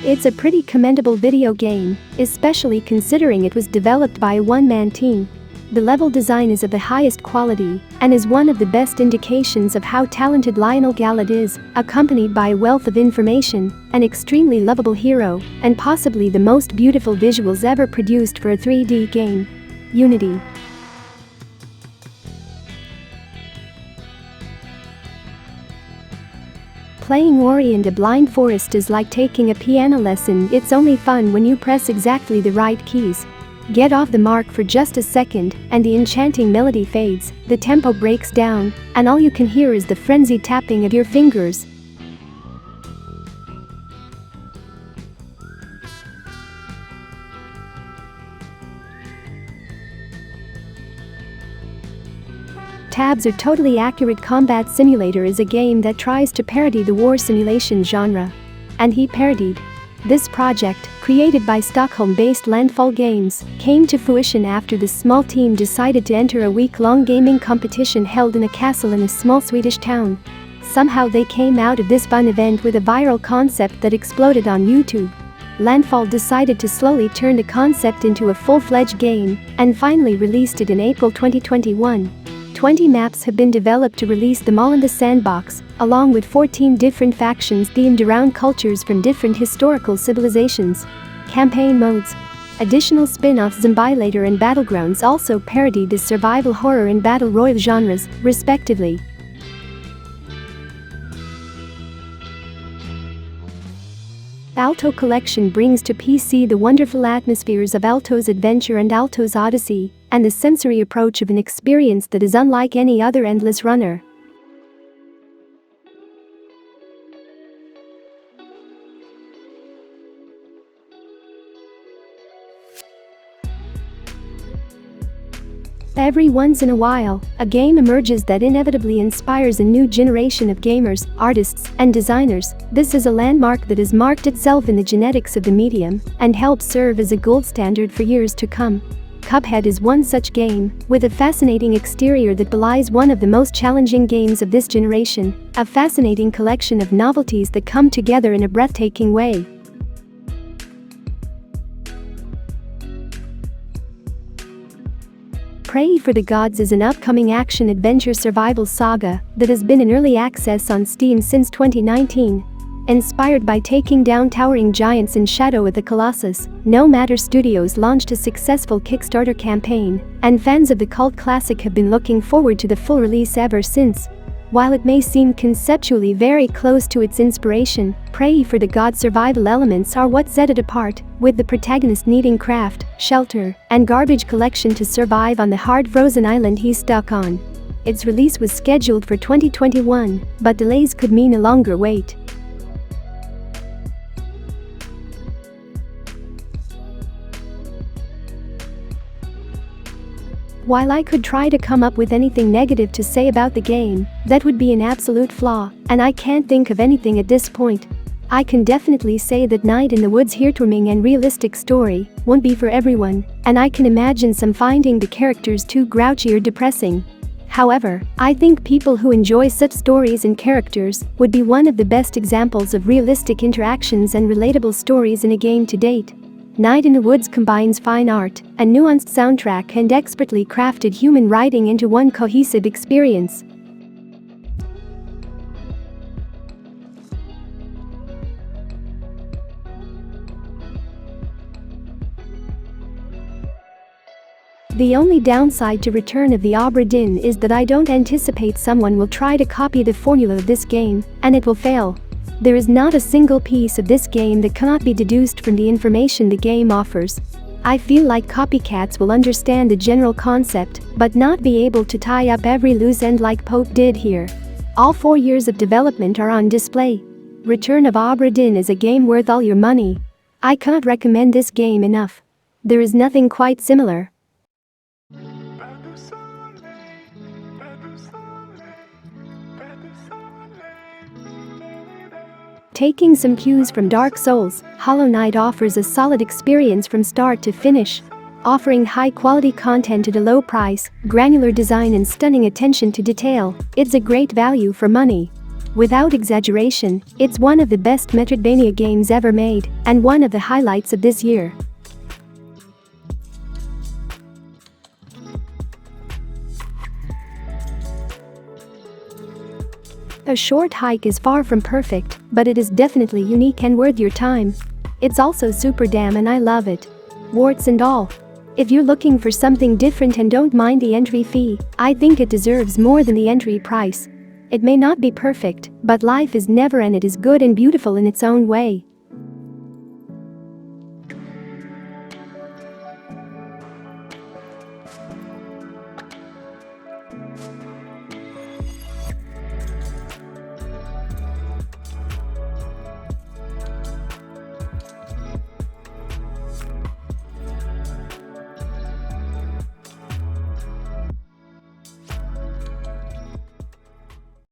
It's a pretty commendable video game, especially considering it was developed by a one-man team. The level design is of the highest quality and is one of the best indications of how talented Lionel Gallet is, accompanied by a wealth of information, an extremely lovable hero, and possibly the most beautiful visuals ever produced for a 3D game. Unity. Playing Ori and the Blind Forest is like taking a piano lesson. It's only fun when you press exactly the right keys. Get off the mark for just a second, and the enchanting melody fades, the tempo breaks down, and all you can hear is the frenzied tapping of your fingers. Tabs or Totally Accurate Combat Simulator is a game that tries to parody the war simulation genre. And he parodied. This project, created by Stockholm-based Landfall Games, came to fruition after the small team decided to enter a week-long gaming competition held in a castle in a small Swedish town. Somehow they came out of this fun event with a viral concept that exploded on YouTube. Landfall decided to slowly turn the concept into a full-fledged game and finally released it in April 2021. 20 maps have been developed to release them all in the sandbox, along with 14 different factions themed around cultures from different historical civilizations. Campaign modes. Additional spin-offs Zombielator and Battlegrounds also parodied the survival horror and battle royale genres, respectively. Alto Collection brings to PC the wonderful atmospheres of Alto's Adventure and Alto's Odyssey, and the sensory approach of an experience that is unlike any other endless runner. Every once in a while, a game emerges that inevitably inspires a new generation of gamers, artists, and designers. This is a landmark that has marked itself in the genetics of the medium and helps serve as a gold standard for years to come. Cuphead is one such game, with a fascinating exterior that belies one of the most challenging games of this generation, a fascinating collection of novelties that come together in a breathtaking way. Pray for the Gods is an upcoming action-adventure survival saga that has been in early access on Steam since 2019. Inspired by taking down towering giants in Shadow of the Colossus, No Matter Studios launched a successful Kickstarter campaign, and fans of the cult classic have been looking forward to the full release ever since. While it may seem conceptually very close to its inspiration, Pray for the Gods survival elements are what set it apart, with the protagonist needing craft, shelter, and garbage collection to survive on the hard frozen island he's stuck on. Its release was scheduled for 2021, but delays could mean a longer wait. While I could try to come up with anything negative to say about the game, that would be an absolute flaw, and I can't think of anything at this point. I can definitely say that Night in the Woods' heartwarming and realistic story won't be for everyone, and I can imagine some finding the characters too grouchy or depressing. However, I think people who enjoy such stories and characters would be one of the best examples of realistic interactions and relatable stories in a game to date. Night in the Woods combines fine art, a nuanced soundtrack and expertly crafted human writing into one cohesive experience. The only downside to Return of the Obra Dinn is that I don't anticipate someone will try to copy the formula of this game, and it will fail. There is not a single piece of this game that cannot be deduced from the information the game offers. I feel like copycats will understand the general concept, but not be able to tie up every loose end like Pope did here. All 4 years of development are on display. Return of Obra Dinn is a game worth all your money. I can't recommend this game enough. There is nothing quite similar. Taking some cues from Dark Souls, Hollow Knight offers a solid experience from start to finish. Offering high-quality content at a low price, granular design and stunning attention to detail, it's a great value for money. Without exaggeration, it's one of the best Metroidvania games ever made, and one of the highlights of this year. A short hike is far from perfect, but it is definitely unique and worth your time. It's also super damn and I love it. Warts and all. If you're looking for something different and don't mind the entry fee, I think it deserves more than the entry price. It may not be perfect, but life is never and it is good and beautiful in its own way.